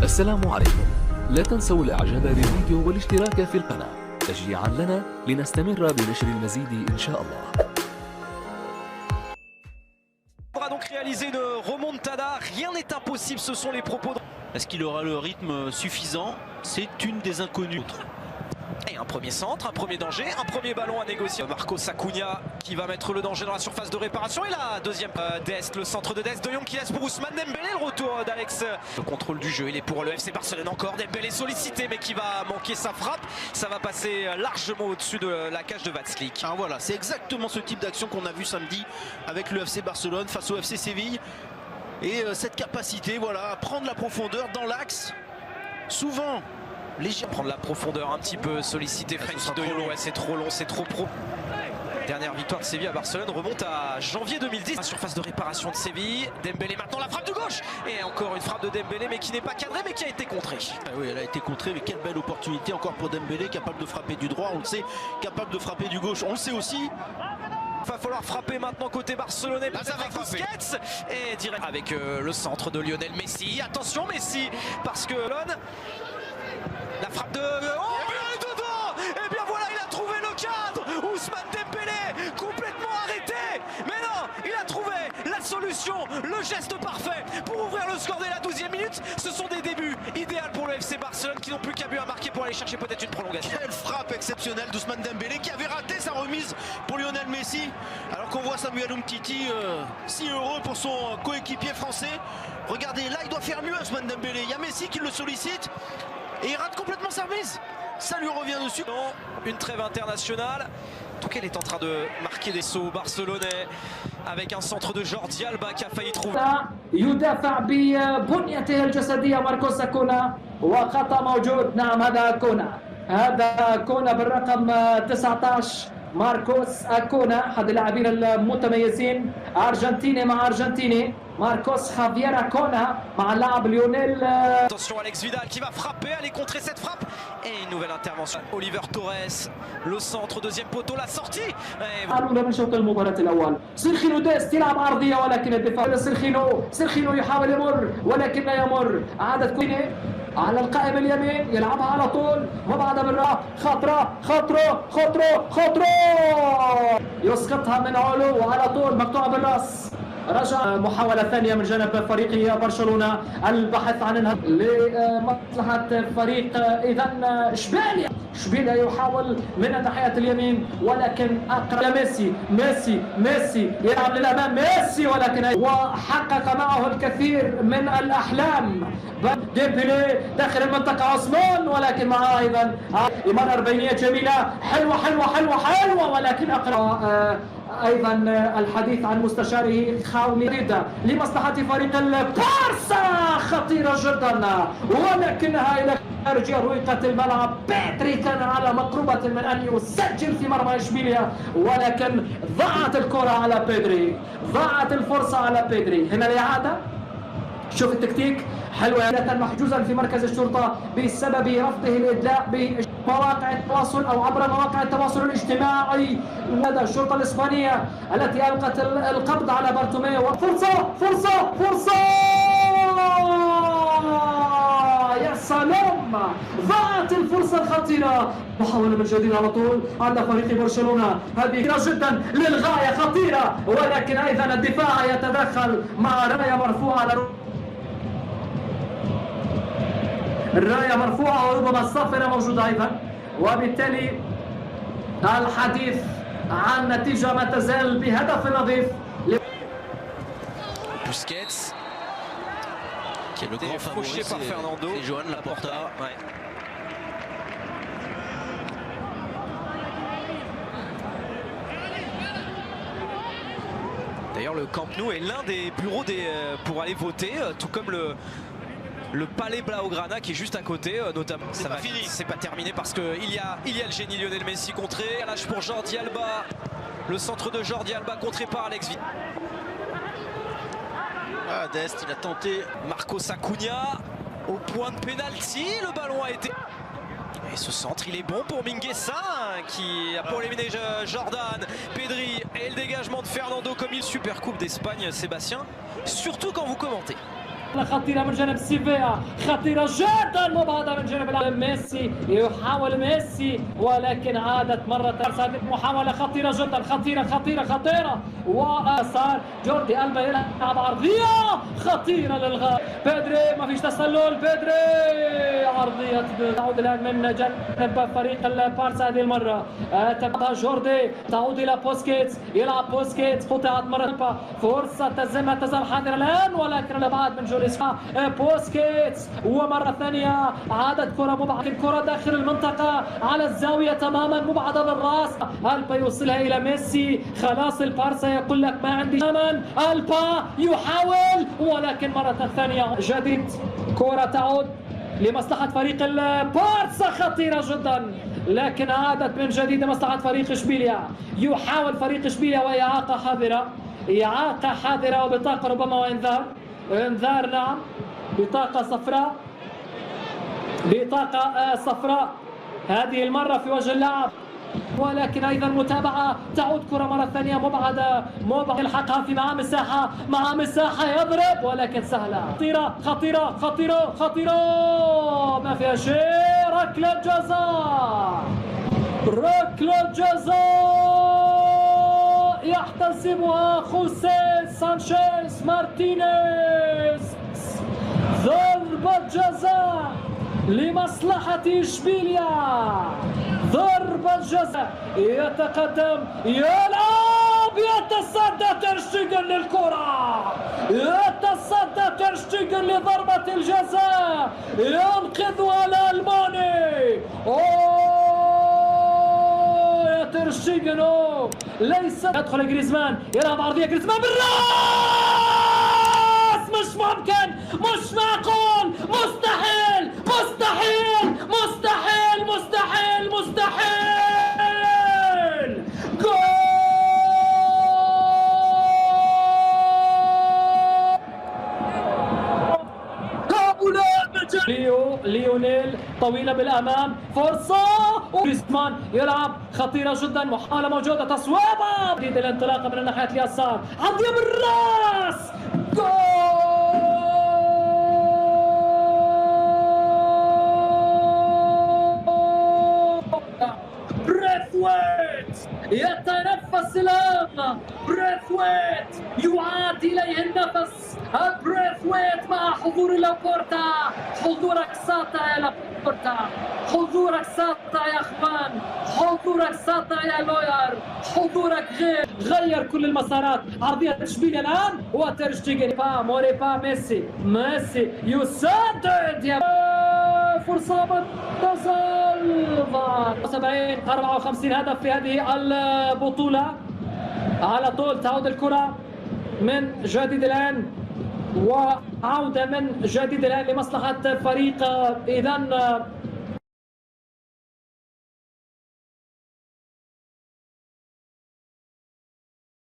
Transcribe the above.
السلام عليكم. لا تنسوا الاعجاب بالفيديو والاشتراك في القناة تشجيعا لنا لنستمر بنشر المزيد إن شاء الله. On va donc réaliser une remontada, rien n'est impossible, ce sont les propos. Est-ce qu'il aura le rythme suffisant? C'est une des inconnues. Et un premier centre, un premier danger, un premier ballon à négocier. Marcos Acuna qui va mettre le danger dans la surface de réparation. Et la deuxième Dest, le centre de Dest, De Jong qui laisse pour Ousmane Dembélé. Le retour d'Alex. Le contrôle du jeu, il est pour le FC Barcelone encore. Dembélé sollicité mais qui va manquer sa frappe. Ça va passer largement au-dessus de la cage de Vatslik. Ah, voilà, c'est exactement ce type d'action qu'on a vu samedi avec le FC Barcelone face au FC Séville. Et cette capacité, voilà, à prendre la profondeur dans l'axe. Souvent, prendre la profondeur un petit peu, solliciter Frenkie de Jong. Ouais, c'est trop long, c'est trop pro. Dernière victoire de Séville à Barcelone remonte à janvier 2010. Surface de réparation de Séville. Dembélé maintenant, la frappe de gauche. Et encore une frappe de Dembélé mais qui n'est pas cadrée mais qui a été contrée. Ah oui, elle a été contrée, mais quelle belle opportunité encore pour Dembélé, capable de frapper du droit, on le sait, capable de frapper du gauche, on le sait aussi. Il va falloir frapper maintenant côté barcelonais. Là, ça va avec Busquets. Et direct avec le centre de Lionel Messi. Attention Messi, parce que la frappe de... Oh, il est dedans. Et bien voilà, il a trouvé le cadre. Ousmane Dembélé, complètement arrêté. Mais non, il a trouvé la solution, le geste parfait pour ouvrir le score dès la 12e minute. Ce sont des débuts idéaux pour le FC Barcelone qui n'ont plus qu'à but à marquer pour aller chercher peut-être une prolongation. Quelle frappe exceptionnelle d'Ousmane Dembélé qui avait raté sa remise pour Lionel Messi. Alors qu'on voit Samuel Umtiti si heureux pour son coéquipier français. Regardez, là il doit faire mieux Ousmane Dembélé. Il y a Messi qui le sollicite. Et il rate complètement sa remise. Ça lui revient dessus. Non, une trêve internationale. En tout cas, elle est en train de marquer des sauts barcelonais avec un centre de Jordi Alba qui a failli trouver. يدافع ببنيته الجسدية ماركوس أكونا وخطأ موجود. نعم هذا كونا، هذا كونا بالرقم 19 ماركوس أكونا، أحد اللاعبين المتميزين أرجنتيني مع أرجنتيني. Marcos Javier Acona مع اللاعب ليونيل. Attention Alex Vidal qui va frapper, aller contrer cette frappe. Et une nouvelle intervention. Oliver Torres, le centre, deuxième poteau, la sortie. الأولى من شوط المباراة الأول. سيرخينو ديست يلعب عرضية ولكن الدفاع. سيرخينو يحاول يمر ولكن لا يمر. عادت كويني على القائم اليمين يلعبها على طول وبعدها بالراحة خطرة يسقطها من علو وعلى طول مقطوعة بالراس. رجع محاولة ثانية من جانب فريق برشلونة البحث عنها لمصلحة فريق إذن إشبيلية يحاول من ناحية اليمين ولكن أقرب ميسي يلعب للأمام ميسي ولكن وحقق معه الكثير من الأحلام. ديمبلي داخل المنطقة عثمان ولكن معه أيضا إمارة بينية جميلة حلوة ولكن أقرب. أيضا الحديث عن مستشاره خاولي لمصلحة فريق البارسا خطيرة جدا ولكنها إلى خارج أروقة الملعب. بيدري كان على مقربة من أن يسجل في مرمى إشبيلية ولكن ضاعت الكرة على بيدري، ضاعت الفرصة على بيدري. هنا الإعادة، شوف التكتيك حلوة محجوزا في مركز الشرطة بسبب رفضه الإدلاء بمواقع التواصل أو عبر مواقع التواصل الاجتماعي. لدى الشرطة الإسبانية التي ألقت القبض على بارتوميو. فرصة يا سلام، ضاعت الفرصة الخطيرة. محاولة من جديد على طول عند فريق برشلونة، هذه جدا للغاية خطيرة ولكن أيضا الدفاع يتدخل مع راية مرفوعة على الراية مرفوعة وربما الصافرة موجودة أيضا وبالتالي الحديث عن نتيجة ما تزال بهدف نظيف. Busquets qui est le grand favori par Fernando et Joan Laporta. Ouais. D'ailleurs le Camp Nou est l'un des bureaux pour aller voter, tout comme le Palais Blaugrana qui est juste à côté, notamment. Ça va fini. C'est pas terminé parce qu'il y a le génie Lionel Messi contré. Lâche pour Jordi Alba. Le centre de Jordi Alba contré par Alex Vidal. Ah, Dest, il a tenté. Marcos Acuna au point de pénalty. Le ballon a été... Et ce centre, il est bon pour Mingueza qui a pour éliminer Jordan, Pedri et le dégagement de Fernando comme il. Super Coupe d'Espagne, Sébastien. Surtout quand vous commentez. خطيرة من جانب سيفيا، خطيرة جدا، مبعدة من جانب ميسي، يحاول ميسي ولكن عادت مرة هذه محاولة خطيرة جدا، خطيرة وصار جوردي ألبا يلعب عرضية خطيرة للغاية. بيدري ما فيش تسلل، بيدري عرضية تعود الآن من جانب فريق البارسا هذه المرة، تبعها جوردي تعود إلى بوسكيتس، يلعب بوسكيتس، قطعت مرة فرصة تزال حاضرة الآن ولكن الابعاد من جوريسكا. بوسكيتس ومرة ثانية عادت كرة مبعدة، كرة داخل المنطقة على الزاوية تماما مبعدة بالراس، ألبا يوصلها إلى ميسي. خلاص البارسا يقول لك ما عندي تماما، ألبا يحاول ولكن مرة ثانية جديد كرة تعود لمصلحة فريق البارسا، خطيرة جدا لكن عادت من جديد لمصلحة فريق اشبيليا. يحاول فريق اشبيليا وإعاقة حاضرة وبطاقة ربما وإنذار، نعم، بطاقة صفراء هذه المرة في وجه اللاعب، ولكن ايضا متابعه. تعود كره مره ثانيه مبعده يلحقها في مع مساحه يضرب ولكن سهله، خطيره ما فيها شيء. ركله جزاء يحتسبها خوسيه سانشيز مارتينيز، ضربه جزاء لمصلحة إشبيليا، ضربة جزاء. يتقدم، يلعب، يتصدى تير شتيجن للكرة، يتصدى تير شتيجن لضربة الجزاء، ينقذها الألماني. يا تير شتيجن ليس. يدخل جريزمان، يلعب عرضية، جريزمان بالراس، مش ممكن، مش معقول، مستحيل جول. ليونيل طويلة بالأمام، فرصة، وجريزمان يلعب، خطيرة جدا، محاولة موجودة، تصويبة جديد الانطلاقة من الناحية اليسار، عرضية بالراس، جول. يتنفس الآن بريثويت، يعاد إليه النفس بريثويت مع حضور لابورتا. حضورك ساطع يا لابورتا، حضورك ساطع يا أخوان، حضورك ساطع يا لوير، حضورك غير كل المسارات. عرضية اشبيليا الآن وتير شتيجن، موريبا ميسي يسدد، يا فرصة تظل 54 هدف في هذه البطولة. على طول تعود الكرة من جديد الآن، وعودة من جديد الآن لمصلحة فريق إذن